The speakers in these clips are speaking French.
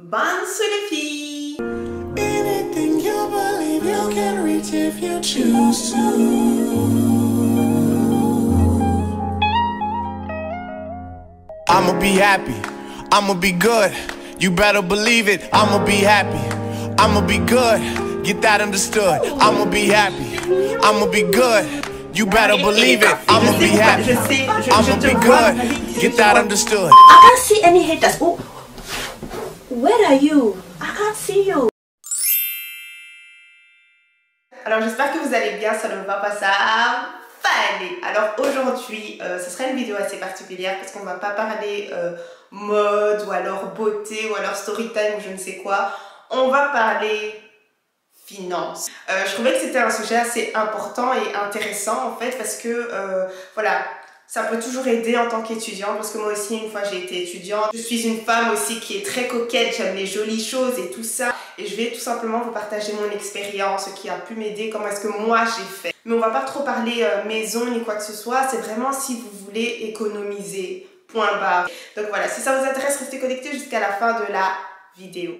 Bonsoir les filles. Anything you believe you can reach if you choose to. I'ma be happy, I'ma be good. You better believe it, I'ma be happy, I'ma be good. Get that understood. I'ma be happy, I'ma be good. You better believe it, I'ma be happy, I'ma be good. Get that understood. I can't see any haters. Oh, where are you? I can't see you. Alors j'espère que vous allez bien, ça ne va pas ça. Fallait. Alors aujourd'hui, ce sera une vidéo assez particulière parce qu'on va pas parler mode ou alors beauté ou alors story time ou je ne sais quoi. On va parler finance. Je trouvais que c'était un sujet assez important et intéressant en fait parce que voilà, ça peut toujours aider en tant qu'étudiante parce que moi aussi une fois j'ai été étudiante. Je suis une femme aussi qui est très coquette, j'aime les jolies choses et tout ça. Et je vais tout simplement vous partager mon expérience, ce qui a pu m'aider, comment est-ce que moi j'ai fait. Mais on va pas trop parler maison ni quoi que ce soit, c'est vraiment si vous voulez économiser, point barre. Donc voilà, si ça vous intéresse, restez connectés jusqu'à la fin de la vidéo.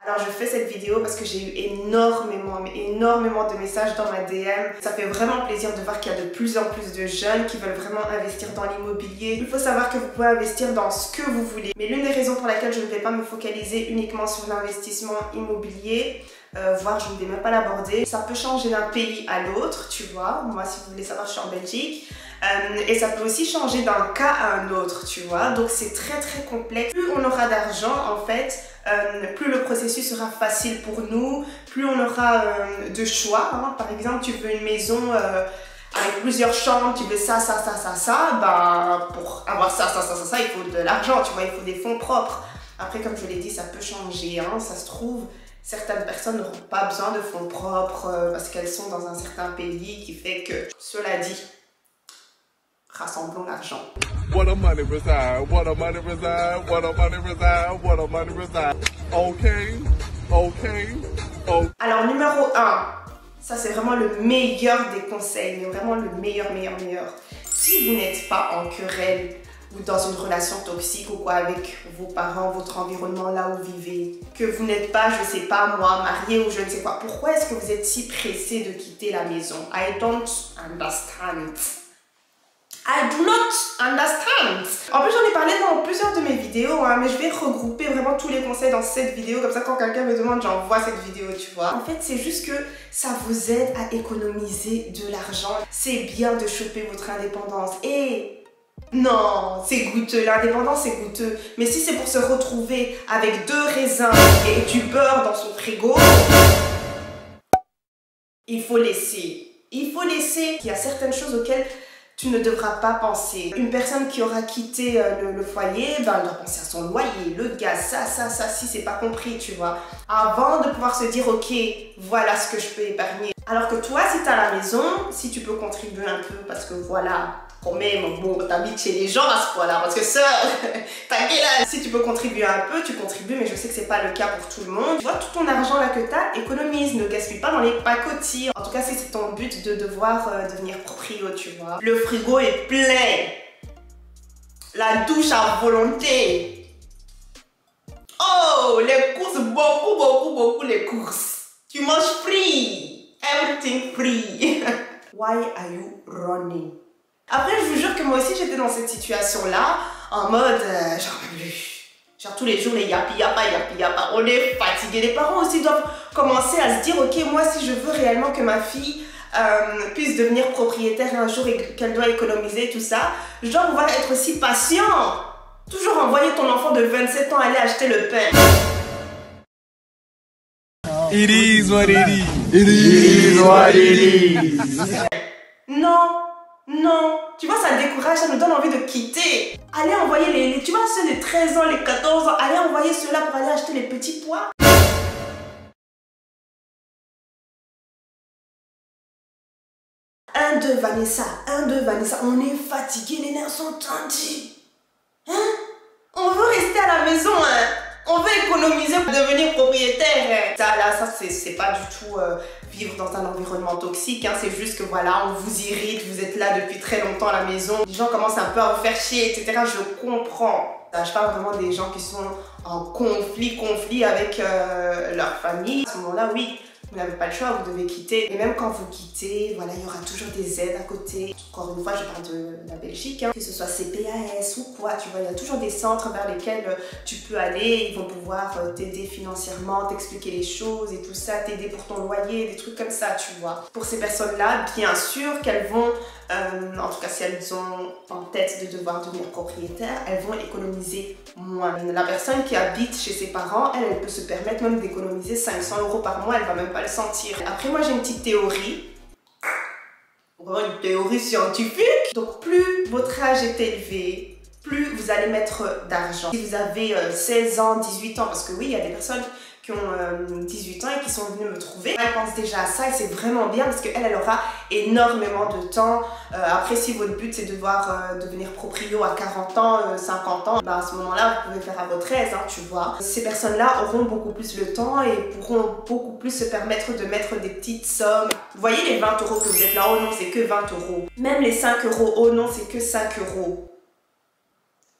Alors je fais cette vidéo parce que j'ai eu énormément de messages dans ma DM. Ça fait vraiment plaisir de voir qu'il y a de plus en plus de jeunes qui veulent vraiment investir dans l'immobilier. Il faut savoir que vous pouvez investir dans ce que vous voulez. Mais l'une des raisons pour laquelle je ne vais pas me focaliser uniquement sur l'investissement immobilier, voire je ne vais même pas l'aborder, ça peut changer d'un pays à l'autre, tu vois. Moi, si vous voulez savoir, je suis en Belgique. Et ça peut aussi changer d'un cas à un autre, tu vois. Donc c'est très complexe. Plus on aura d'argent, en fait, plus le processus sera facile pour nous, plus on aura de choix. Hein. Par exemple, tu veux une maison avec plusieurs chambres, tu veux ça, ben, pour avoir ça, il faut de l'argent, tu vois, il faut des fonds propres. Après, comme je l'ai dit, ça peut changer, hein. Ça se trouve, certaines personnes n'auront pas besoin de fonds propres parce qu'elles sont dans un certain pays qui fait que, cela dit, rassemblons l'argent. What a money reside, what a money reside, what a money reside, what a money reside. Okay. Alors numéro 1, ça c'est vraiment le meilleur des conseils, mais vraiment le meilleur. Si vous n'êtes pas en querelle ou dans une relation toxique ou quoi avec vos parents, votre environnement là où vous vivez, que vous n'êtes pas, je sais pas moi, marié ou je ne sais quoi, pourquoi est-ce que vous êtes si pressé de quitter la maison? I don't understand. I do not understand. En plus, j'en ai parlé dans plusieurs de mes vidéos, hein, mais je vais regrouper vraiment tous les conseils dans cette vidéo. Comme ça, quand quelqu'un me demande, j'envoie cette vidéo, tu vois. En fait, c'est juste que ça vous aide à économiser de l'argent. C'est bien de choper votre indépendance. Et non, c'est goûteux. L'indépendance, c'est goûteux. Mais si c'est pour se retrouver avec 2 raisins et du beurre dans son frigo, il faut laisser. Il faut laisser. Il y a certaines choses auxquelles tu ne devras pas penser. Une personne qui aura quitté le foyer, ben, elle doit penser à son loyer, le gaz, ça, si c'est pas compris, tu vois. Avant de pouvoir se dire, ok, voilà ce que je peux épargner. Alors que toi, si tu as la maison, si tu peux contribuer un peu, parce que voilà, quand même, bon, t'habites chez les gens à ce point-là, parce que ça, t'inquiète là. Si tu peux contribuer un peu, tu contribues, mais je sais que c'est pas le cas pour tout le monde. Tu vois, tout ton argent là que t'as, économise, ne gaspille pas dans les pacotilles. En tout cas, si c'est ton but de devoir devenir proprio, tu vois. Le frigo est plein. La douche à volonté. Oh, les courses, beaucoup les courses. Tu manges free. Everything free. Why are you running? Après, je vous jure que moi aussi, j'étais dans cette situation-là, en mode, genre tous les jours, les yappi, on est fatigué. Les parents aussi doivent commencer à se dire, ok, moi, si je veux réellement que ma fille puisse devenir propriétaire un jour et qu'elle doit économiser, tout ça, je dois pouvoir être aussi patient. Toujours envoyer ton enfant de 27 ans aller acheter le pain. It is what it is. It is what it is. Non, tu vois, ça décourage, ça nous donne envie de quitter. Allez envoyer tu vois, ceux de 13 ans, les 14 ans, allez envoyer ceux-là pour aller acheter les petits pois. Un, deux, Vanessa, on est fatigué, les nerfs sont tendus. Hein? On veut rester à la maison, hein? On veut économiser pour devenir propriétaire. Ça c'est pas du tout vivre dans un environnement toxique, hein. C'est juste que voilà, on vous irrite, vous êtes là depuis très longtemps à la maison. Les gens commencent un peu à vous faire chier, etc. Je comprends. Je parle vraiment des gens qui sont en conflit avec leur famille. À ce moment-là, oui, vous n'avez pas le choix, vous devez quitter. Et même quand vous quittez, voilà, il y aura toujours des aides à côté. Encore une fois, je parle de la Belgique, hein, que ce soit CPAS ou quoi, tu vois, il y a toujours des centres vers lesquels tu peux aller. Ils vont pouvoir t'aider financièrement, t'expliquer les choses et tout ça, t'aider pour ton loyer, des trucs comme ça, tu vois. Pour ces personnes-là, bien sûr qu'elles vont, en tout cas si elles ont en tête de devoir devenir propriétaires, elles vont économiser moins. La personne qui habite chez ses parents, elle peut se permettre même d'économiser 500 € par mois, elle va même pas le sentir. Après, moi j'ai une petite théorie, vraiment une théorie scientifique. Donc plus votre âge est élevé, plus vous allez mettre d'argent. Si vous avez 16 ans, 18 ans, parce que oui, il y a des personnes qui ont 18 ans et qui sont venues me trouver. Elle pense déjà à ça et c'est vraiment bien parce qu'elle aura énormément de temps. Après, si votre but c'est de devoir devenir proprio à 40 ans, 50 ans, bah à ce moment-là, vous pouvez faire à votre aise, hein, tu vois. Ces personnes-là auront beaucoup plus le temps et pourront beaucoup plus se permettre de mettre des petites sommes. Vous voyez les 20 € que vous êtes là, oh non, c'est que 20 €. Même les 5 €, oh non, c'est que 5 €.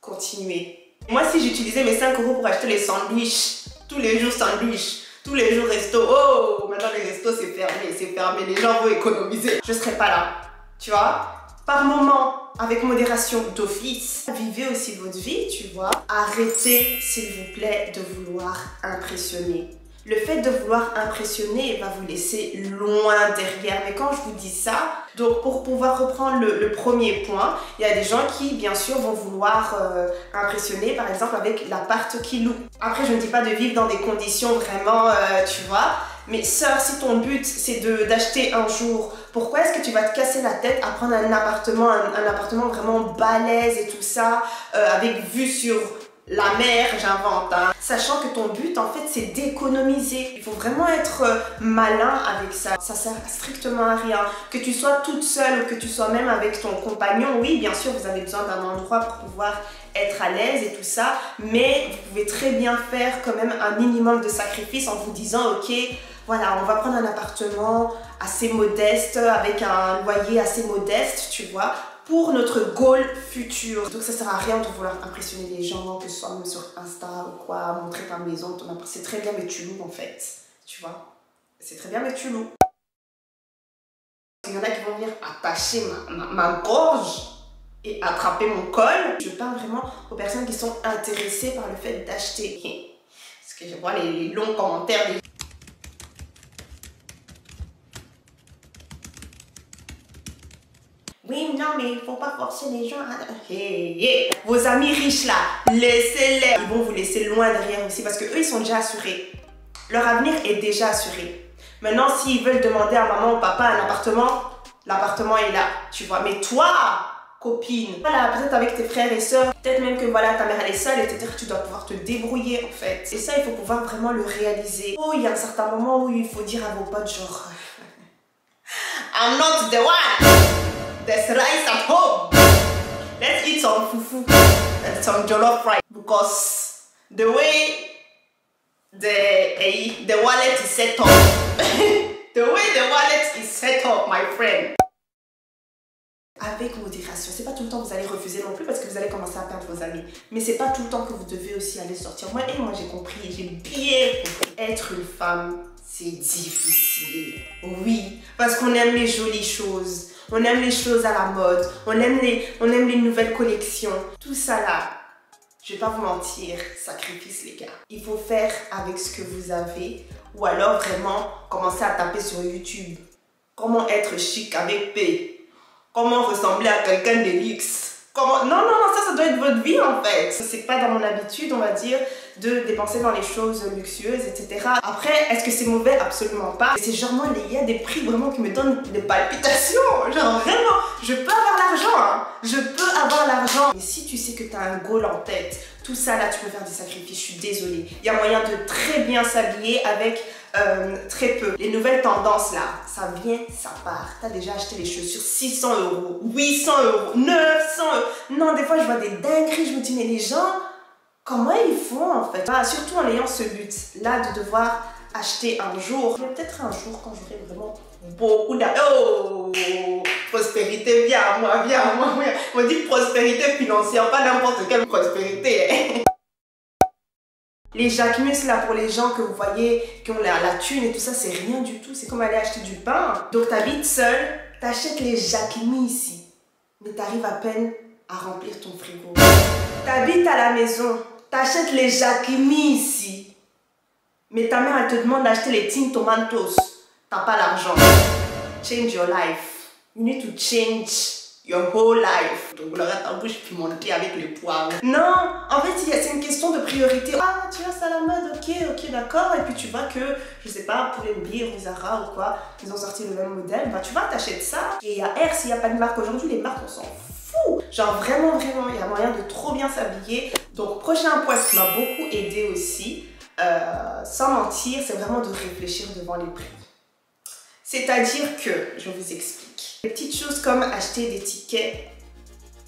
Continuez. Moi, si j'utilisais mes 5 € pour acheter les sandwichs, tous les jours sandwich, tous les jours resto. Oh, maintenant les restos c'est fermé, les gens vont économiser. Je serai pas là, tu vois. Par moment, avec modération d'office, vivez aussi votre vie, tu vois. Arrêtez, s'il vous plaît, de vouloir impressionner. Le fait de vouloir impressionner va vous laisser loin derrière. Mais quand je vous dis ça, donc pour pouvoir reprendre le premier point, il y a des gens qui, bien sûr, vont vouloir impressionner, par exemple, avec l'appart qu'ils louent. Après, je ne dis pas de vivre dans des conditions vraiment, tu vois. Mais sœur, si ton but, c'est d'acheter un jour, pourquoi est-ce que tu vas te casser la tête à prendre un appartement vraiment balèze et tout ça, avec vue sur la mer, j'invente, hein. Sachant que ton but en fait c'est d'économiser. Il faut vraiment être malin avec ça. Ça sert strictement à rien. Que tu sois toute seule ou que tu sois même avec ton compagnon, oui bien sûr vous avez besoin d'un endroit pour pouvoir être à l'aise et tout ça, mais vous pouvez très bien faire quand même un minimum de sacrifices en vous disant ok, voilà, on va prendre un appartement assez modeste, avec un loyer assez modeste, tu vois, pour notre goal futur. Donc ça sert à rien de vouloir impressionner les gens, que ce soit même sur Insta ou quoi, montrer ta maison, ton appart. C'est très bien mais tu loues en fait, tu vois. C'est très bien mais tu loues. Il y en a qui vont venir attacher ma gorge et attraper mon col. Je parle vraiment aux personnes qui sont intéressées par le fait d'acheter. Parce que je vois les longs commentaires des... Oui, non, mais il faut pas forcer les gens à... Hey. Vos amis riches là, laissez-les. Ils vont vous laisser loin derrière aussi parce qu'eux, ils sont déjà assurés. Leur avenir est déjà assuré. Maintenant, s'ils veulent demander à maman ou papa un appartement, l'appartement est là, tu vois. Mais toi, copine, voilà, peut-être avec tes frères et sœurs, peut-être même que voilà, ta mère elle est seule, etc. Tu dois pouvoir te débrouiller en fait. Et ça, il faut pouvoir vraiment le réaliser. Oh, il y a un certain moment où il faut dire à vos potes genre... I'm not the one! There's rice at home. Let's eat some fufu and some jollof rice because the way the wallet is set up, the way the wallet is set up, my friend. Avec modération, c'est pas tout le temps que vous allez refuser non plus parce que vous allez commencer à perdre vos amis. Mais c'est pas tout le temps que vous devez aussi aller sortir. Moi j'ai compris, j'ai bien compris. Être une femme, c'est difficile. Oui, parce qu'on aime les jolies choses. On aime les choses à la mode, on aime les nouvelles collections. Tout ça là, je vais pas vous mentir, sacrifice les gars. Il faut faire avec ce que vous avez ou alors vraiment commencer à taper sur YouTube. Comment être chic avec P. Comment ressembler à quelqu'un de luxe. Comment... Non, ça doit être votre vie en fait. C'est pas dans mon habitude, on va dire, de dépenser dans les choses luxueuses, etc. Après, est-ce que c'est mauvais? Absolument pas. C'est genre moi, il y a des prix vraiment qui me donnent des palpitations. Genre vraiment, je peux avoir l'argent, hein. Je peux avoir l'argent. Mais si tu sais que tu as un goal en tête, tout ça là, tu peux faire des sacrifices, je suis désolée. Il y a moyen de très bien s'habiller avec très peu. Les nouvelles tendances là, ça vient, ça part. T'as déjà acheté les chaussures 600 €, 800 €, 900 €. Non, des fois je vois des dingueries, je me dis mais les gens, comment ils font en fait? Bah, surtout en ayant ce but là de devoir acheter un jour. Mais peut-être un jour quand j'aurai vraiment beaucoup d'argent. Oh, prospérité, viens à moi, viens à moi. On dit prospérité financière, pas n'importe quelle prospérité. Hein. Les Jacquemus là pour les gens que vous voyez qui ont la thune et tout ça, c'est rien du tout. C'est comme aller acheter du pain. Donc t'habites seul, t'achètes les Jacquemus ici. Mais t'arrives à peine à remplir ton frigo. T'habites à la maison, t'achètes les Jacquemus ici. Mais ta mère elle te demande d'acheter les Tin Tomatoes. T'as pas l'argent. Change your life. You need to change your whole life. Donc vous l'aurez ta bouche pimentée avec les poivres. Non, en fait c'est une question de priorité. Ah tu vois c'est à la mode, ok d'accord. Et puis tu vois que, je sais pas, Pull&Bear ou Zara ou quoi, ils ont sorti le même modèle. Bah tu vois t'achètes ça. Et il y a R, s'il n'y a pas de marque aujourd'hui, les marques on s'en fout. Genre vraiment il y a moyen de trop bien s'habiller. Donc prochain point qui m'a beaucoup aidé aussi, sans mentir, c'est vraiment de réfléchir devant les prix. C'est-à-dire que, je vous explique, des petites choses comme acheter des tickets,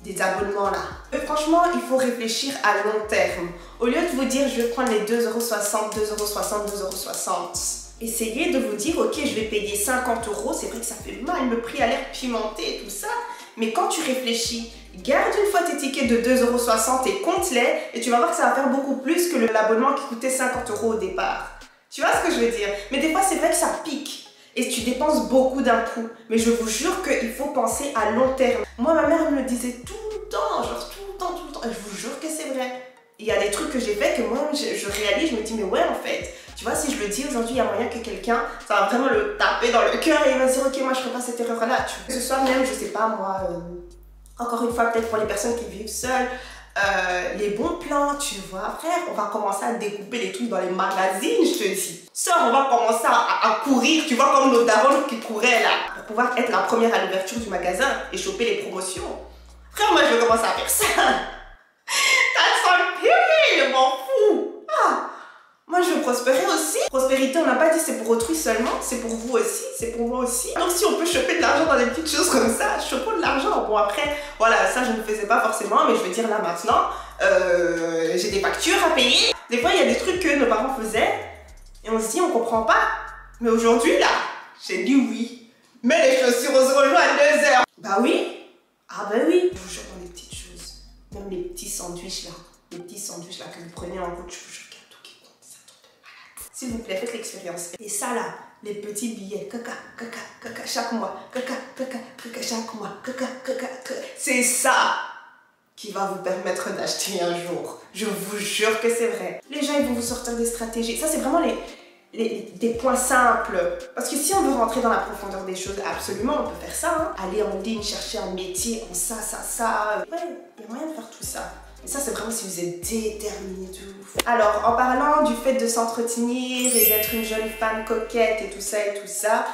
des abonnements là. Mais franchement, il faut réfléchir à long terme. Au lieu de vous dire, je vais prendre les 2,60 €, 2,60 €, 2,60 €. Essayez de vous dire, ok, je vais payer 50 €. C'est vrai que ça fait mal, le prix a l'air pimenté et tout ça. Mais quand tu réfléchis, garde une fois tes tickets de 2,60 € et compte-les. Et tu vas voir que ça va faire beaucoup plus que l'abonnement qui coûtait 50 € au départ. Tu vois ce que je veux dire? Mais des fois, c'est vrai que ça pique. Et tu dépenses beaucoup d'un coup. Mais je vous jure qu'il faut penser à long terme. Moi, ma mère me le disait tout le temps, genre tout le temps. Et je vous jure que c'est vrai. Il y a des trucs que j'ai fait que moi, je réalise, je me dis, mais ouais, en fait. Tu vois, si je le dis aujourd'hui, il y a moyen que quelqu'un, ça va vraiment le taper dans le cœur et il va se dire, ok, moi, je ne ferai pas cette erreur-là. Que ce soit même, je sais pas, moi, encore une fois, peut-être pour les personnes qui vivent seules, les bons plans, tu vois, frère, on va commencer à découper les trucs dans les magazines, je te dis. Sors, on va commencer à courir, tu vois, comme nos darons qui couraient là, pour pouvoir être la première à l'ouverture du magasin et choper les promotions. Frère, moi, je vais commencer à faire ça. That's on period, je m'en fous. Ah, moi, je veux prospérer aussi. Prospérité, on n'a pas dit c'est pour autrui seulement, c'est pour vous aussi, c'est pour moi aussi. Donc, si on peut choper de l'argent dans des petites choses comme ça, chopons de l'argent. Bon, après, voilà, ça, je ne faisais pas forcément, mais je veux dire là maintenant, j'ai des factures à payer. Des fois, il y a des trucs que nos parents faisaient et on se dit, on comprend pas. Mais aujourd'hui, là, j'ai dit oui. Mets les chaussures aux rouleaux à 2 heures. Bah oui. Ah bah oui. Je vous jure dans les petites choses. Même les petits sandwichs là. Les petits sandwichs là que vous prenez en route, je vous jure qu'il y a tout qui compte. C'est un truc de malade. S'il vous plaît, faites l'expérience. Et ça là, les petits billets, caca, chaque mois. Caca, chaque mois. Caca. C'est ça qui va vous permettre d'acheter un jour. Je vous jure que c'est vrai. Les gens, ils vont vous sortir des stratégies. Ça, c'est vraiment des points simples. Parce que si on veut rentrer dans la profondeur des choses, absolument, on peut faire ça. Hein. Aller en ligne, chercher un métier en ça. Ouais, il y a moyen de faire tout ça. Et ça, c'est vraiment si vous êtes déterminé de ouf. Alors, en parlant du fait de s'entretenir et d'être une jeune femme coquette et tout ça,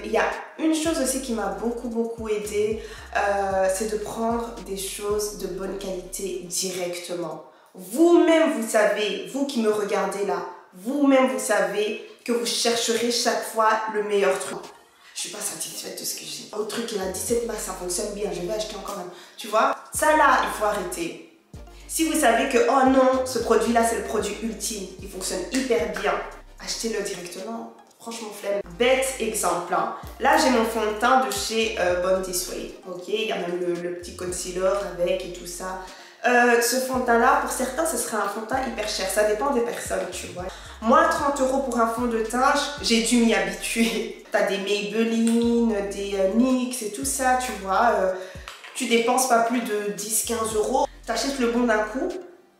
il y a une chose aussi qui m'a beaucoup aidée, c'est de prendre des choses de bonne qualité directement. Vous-même, vous savez, vous qui me regardez là, vous-même, vous savez que vous chercherez chaque fois le meilleur truc. Je suis pas satisfaite de ce que j'ai. Autre truc, il a 17 marques, ça fonctionne bien, je vais acheter encore un. Tu vois, ça là, il faut arrêter. Si vous savez que, oh non, ce produit-là, c'est le produit ultime, il fonctionne hyper bien, achetez-le directement. Franchement, flemme. Bête exemple. Hein. Là, j'ai mon fond de teint de chez Born This Way. Ok, il y a même le petit concealer avec et tout ça. Ce fond de teint-là, pour certains, ce serait un fond de teint hyper cher. Ça dépend des personnes, tu vois. Moi, 30 € pour un fond de teint, j'ai dû m'y habituer. T'as des Maybelline, des NYX et tout ça, tu vois. Tu dépenses pas plus de 10-15 €. T'achètes le bon d'un coup.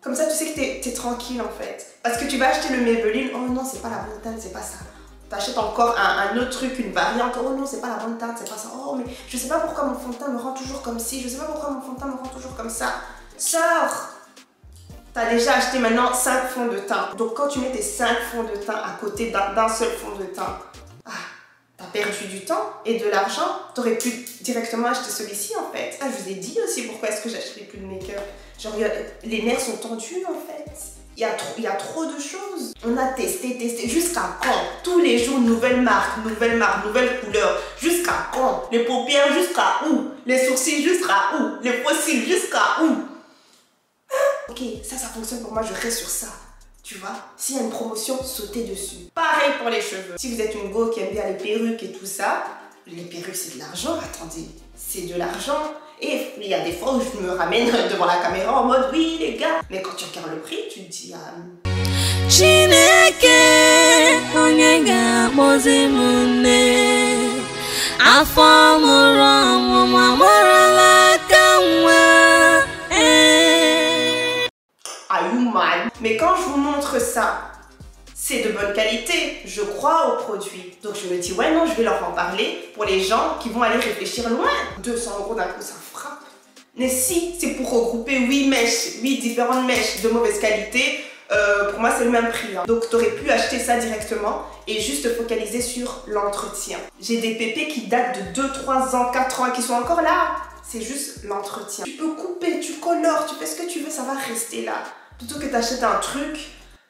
Comme ça, tu sais que t'es tranquille en fait. Parce que tu vas acheter le Maybelline. Oh non, c'est pas la bonne teinte, c'est pas ça. T'achètes encore un autre truc, une variante. Oh non, c'est pas la bonne teinte, c'est pas ça. Oh, mais je sais pas pourquoi mon fond de teint me rend toujours comme ci. Je sais pas pourquoi mon fond de teint me rend toujours comme ça. Sors! T'as déjà acheté maintenant 5 fonds de teint. Donc quand tu mets tes 5 fonds de teint à côté d'un seul fond de teint, t'as perdu du temps et de l'argent. T'aurais pu directement acheter celui-ci en fait. Ça, je vous ai dit aussi pourquoi est-ce que j'achetais plus de make-up. Genre, les nerfs sont tendus en fait. Il y a trop de choses. On a testé. Jusqu'à quand? Tous les jours, nouvelle marque, nouvelle couleur. Jusqu'à quand? Les paupières, jusqu'à où? Les sourcils, jusqu'à où? Les faux cils, jusqu'à où? Ok, ça fonctionne pour moi, je reste sur ça. Tu vois, s'il y a une promotion, sautez dessus. Pareil pour les cheveux. Si vous êtes une go qui aime bien les perruques et tout ça, les perruques c'est de l'argent, attendez, c'est de l'argent. Et il y a des fois où je me ramène devant la caméra en mode oui les gars. Mais quand tu regardes le prix, tu te dis Chineke onye ga-akpọzi m nne afọ mụrụ ọmụmụ amụrụla aka nwa. Are you mad? Mais quand je vous montre ça, c'est de bonne qualité, je crois aux produits. Donc je me dis ouais non, je vais leur en parler pour les gens qui vont aller réfléchir loin. 200 € d'un coup ça frappe. Mais si c'est pour regrouper 8 mèches, 8 différentes mèches de mauvaise qualité, pour moi c'est le même prix. Hein. Donc tu aurais pu acheter ça directement et juste te focaliser sur l'entretien. J'ai des pépés qui datent de 2, 3 ans, 4 ans qui sont encore là. C'est juste l'entretien. Tu peux couper, tu colores, tu fais ce que tu veux, ça va rester là. Plutôt que tu achètes un truc,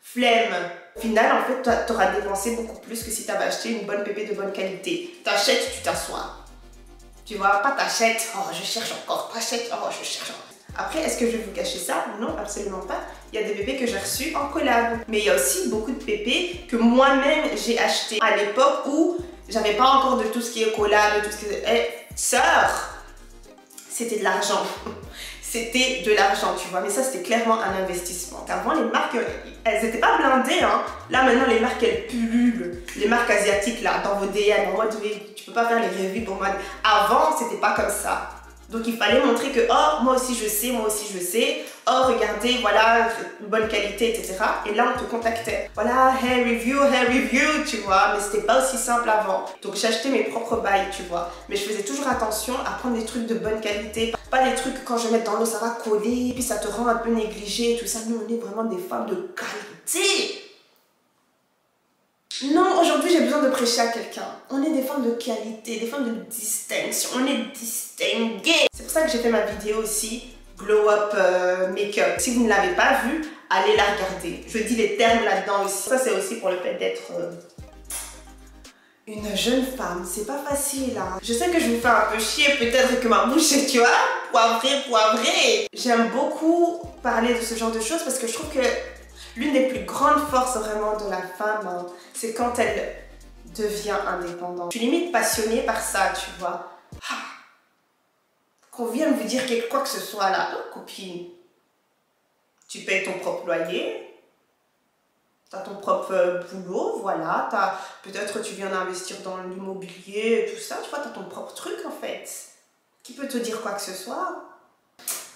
flemme. Au final, en fait, tu auras dépensé beaucoup plus que si tu avais acheté une bonne pépé de bonne qualité. Tu achètes, tu t'assois. Tu vois, pas t'achètes, oh je cherche encore, t'achètes, oh je cherche encore. Après, est-ce que je vais vous cacher ça? Non, absolument pas. Il y a des pépés que j'ai reçus en collab. Mais il y a aussi beaucoup de pépés que moi-même j'ai acheté à l'époque où j'avais pas encore de tout ce qui est collab, tout ce qui est... sœur, c'était de l'argent. C'était de l'argent, tu vois. Mais ça, c'était clairement un investissement. Avant, les marques, elles n'étaient pas blindées. Hein. Là, maintenant, les marques, elles pullulent. Les marques asiatiques, là, dans vos DM. En mode, tu peux pas faire les reviews pour moi. Avant, c'était pas comme ça. Donc, il fallait montrer que, oh, moi aussi, je sais, moi aussi, je sais. Oh, regardez, voilà, une bonne qualité, etc. Et là, on te contactait. Voilà, hair review, tu vois. Mais c'était pas aussi simple avant. Donc, j'ai acheté mes propres bails, tu vois. Mais je faisais toujours attention à prendre des trucs de bonne qualité. Pas des trucs que quand je mets dans l'eau, ça va coller. Puis ça te rend un peu négligé, tout ça. Nous, on est vraiment des femmes de qualité. Non, aujourd'hui, j'ai besoin de prêcher à quelqu'un. On est des femmes de qualité, des femmes de distinction. On est distinguées. C'est pour ça que j'ai fait ma vidéo aussi, Glow Up Makeup. Si vous ne l'avez pas vue, allez la regarder. Je dis les termes là-dedans aussi. Ça, c'est aussi pour le fait d'être une jeune femme. C'est pas facile, hein. Je sais que je vous fais un peu chier, peut-être que ma bouche est, tu vois, poivrée. J'aime beaucoup parler de ce genre de choses parce que je trouve que l'une des plus grandes forces vraiment de la femme, hein, c'est quand elle devient indépendante. Je suis limite passionnée par ça, tu vois. Ah, qu'on vienne vous dire quoi que ce soit là, oh, copine, tu payes ton propre loyer, tu as ton propre boulot, voilà, peut-être tu viens d'investir dans l'immobilier et tout ça, tu vois, tu as ton propre truc en fait. Qui peut te dire quoi que ce soit?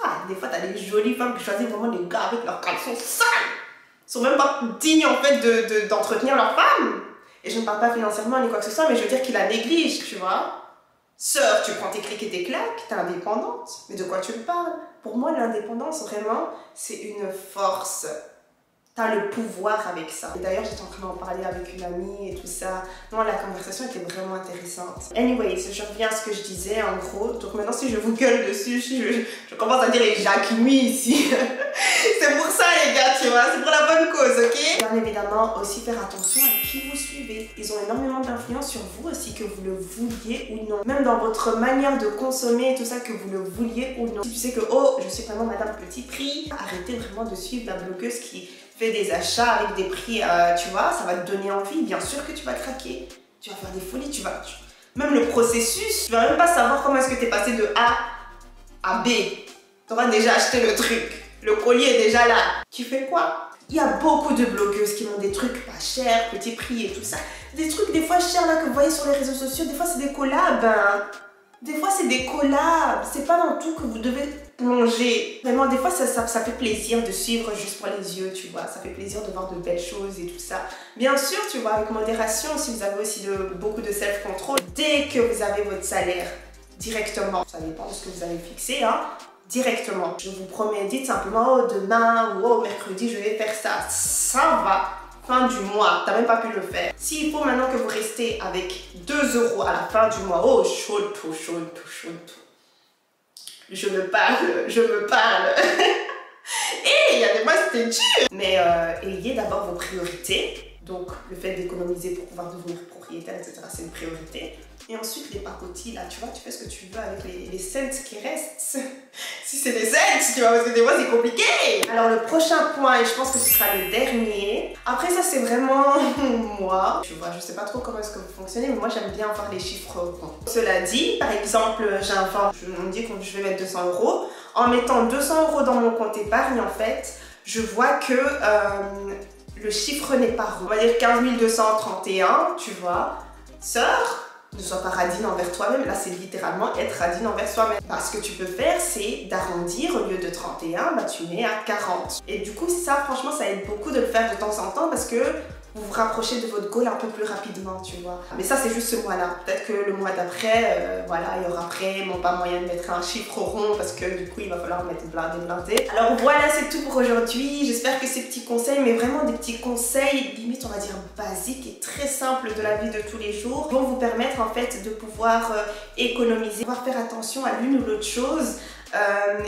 Ah, des fois, tu as des jolies femmes qui choisissent vraiment des gars avec leurs caleçons sales. Ils sont même pas dignes en fait d'entretenir leur femme. Et je ne parle pas financièrement ni quoi que ce soit, mais je veux dire qu'ils la négligent, tu vois. Sœur, tu prends tes clics et tes claques, t'es indépendante. Mais de quoi tu me parles? Pour moi, l'indépendance, vraiment, c'est une force. T'as le pouvoir avec ça. Et d'ailleurs, j'étais en train d'en parler avec une amie et tout ça. Non, la conversation était vraiment intéressante. Anyways, je reviens à ce que je disais en gros. Donc maintenant, si je vous gueule dessus, je commence à dire les Jacquemies ici. C'est pour ça les gars, tu vois. C'est pour la bonne cause, ok? Bien évidemment, aussi faire attention à qui vous suivez. Ils ont énormément d'influence sur vous aussi, que vous le vouliez ou non. Même dans votre manière de consommer et tout ça, que vous le vouliez ou non. Si tu sais que, oh, je suis vraiment madame petit prix, arrêtez vraiment de suivre la blogueuse qui fait des achats avec des prix, tu vois, ça va te donner envie. Bien sûr que tu vas craquer. Tu vas faire des folies, même le processus, tu vas même pas savoir comment est-ce que tu es passé de A à B. Tu auras déjà acheté le truc. Le collier est déjà là. Tu fais quoi? Il y a beaucoup de blogueuses qui ont des trucs pas chers, petit prix et tout ça. Des trucs des fois chers là que vous voyez sur les réseaux sociaux, des fois c'est des collabs. Hein. Des fois c'est des collabs. C'est pas dans tout que vous devez plonger. Vraiment, des fois ça fait plaisir de suivre juste pour les yeux, tu vois. Ça fait plaisir de voir de belles choses et tout ça. Bien sûr, tu vois, avec modération, si vous avez aussi beaucoup de self-control, dès que vous avez votre salaire directement, ça dépend de ce que vous avez fixé, hein, directement. Je vous promets, dites simplement, oh demain ou oh mercredi, je vais faire ça. Ça va. Fin du mois, t'as même pas pu le faire. S'il faut maintenant que vous restez avec 2 € à la fin du mois, oh chaud tout. Je me parle. Et il y a des mois c'était dur. Mais ayez d'abord vos priorités. Donc le fait d'économiser pour pouvoir devenir propriétaire, etc. c'est une priorité. Et ensuite les pacotis là, tu vois, tu fais ce que tu veux avec les cents qui restent. Si c'est des cents, tu vois, parce que des fois c'est compliqué. Alors le prochain point, et je pense que ce sera le dernier. Après ça c'est vraiment moi. Tu vois, je sais pas trop comment est-ce que vous fonctionnez, mais moi j'aime bien avoir les chiffres ronds. Cela dit, par exemple, on me dit que je vais mettre 200 €. En mettant 200 € dans mon compte épargne, en fait, je vois que le chiffre n'est pas rond. On va dire 15 231, tu vois. Sœur, ne sois pas radine envers toi-même. Là, c'est littéralement être radine envers soi-même. Parce que tu peux faire, c'est d'arrondir. Au lieu de 31, bah, tu mets à 40. Et du coup, ça, franchement, ça aide beaucoup de le faire de temps en temps parce que vous vous rapprochez de votre goal un peu plus rapidement, tu vois. Mais ça, c'est juste ce mois-là. Peut-être que le mois d'après, voilà, il y aura vraiment pas moyen de mettre un chiffre rond parce que du coup, il va falloir mettre blindé. Alors voilà, c'est tout pour aujourd'hui. J'espère que ces petits conseils, mais vraiment des petits conseils, limite, on va dire basiques et très simples de la vie de tous les jours, vont vous permettre en fait de pouvoir économiser, pouvoir faire attention à l'une ou l'autre chose.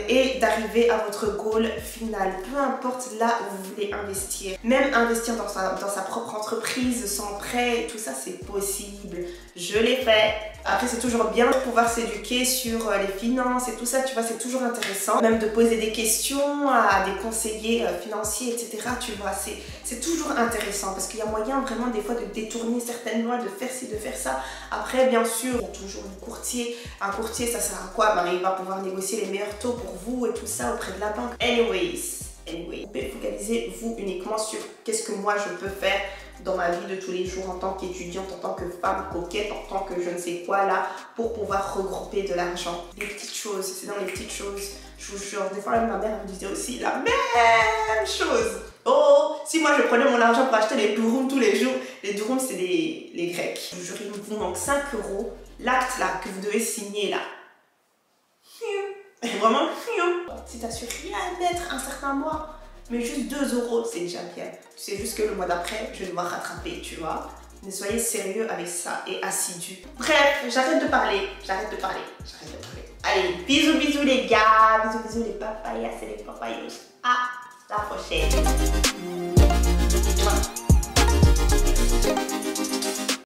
Et d'arriver à votre goal final, peu importe là où vous voulez investir. Même investir dans sa propre entreprise sans prêt, tout ça c'est possible. Je l'ai fait. Après c'est toujours bien de pouvoir s'éduquer sur les finances et tout ça, tu vois, c'est toujours intéressant. Même de poser des questions à des conseillers financiers, etc. Tu vois, c'est toujours intéressant parce qu'il y a moyen vraiment des fois de détourner certaines lois, de faire ci, de faire ça. Après bien sûr, il y a toujours un courtier. Un courtier ça sert à quoi? Ben, il va pouvoir négocier les meilleurs taux pour vous et tout ça auprès de la banque. Anyway, vous pouvez focaliser vous uniquement sur qu'est-ce que moi je peux faire dans ma vie de tous les jours en tant qu'étudiante, en tant que femme coquette, en tant que je ne sais quoi là, pour pouvoir regrouper de l'argent. Les petites choses, c'est dans les petites choses. Je vous jure, des fois même ma mère me disait aussi la même chose. Oh, si moi je prenais mon argent pour acheter les durums tous les jours, les durums c'est les Grecs. Je vous jure, il vous manque 5 €, l'acte là que vous devez signer là. Vraiment, si t'as su rien mettre un certain mois, mais juste 2 €, c'est déjà bien. Tu sais juste que le mois d'après, je vais devoir rattraper, tu vois. Mais soyez sérieux avec ça et assidus. Bref, j'arrête de parler. Allez, bisous les gars, bisous les papayas et les papayos. À la prochaine.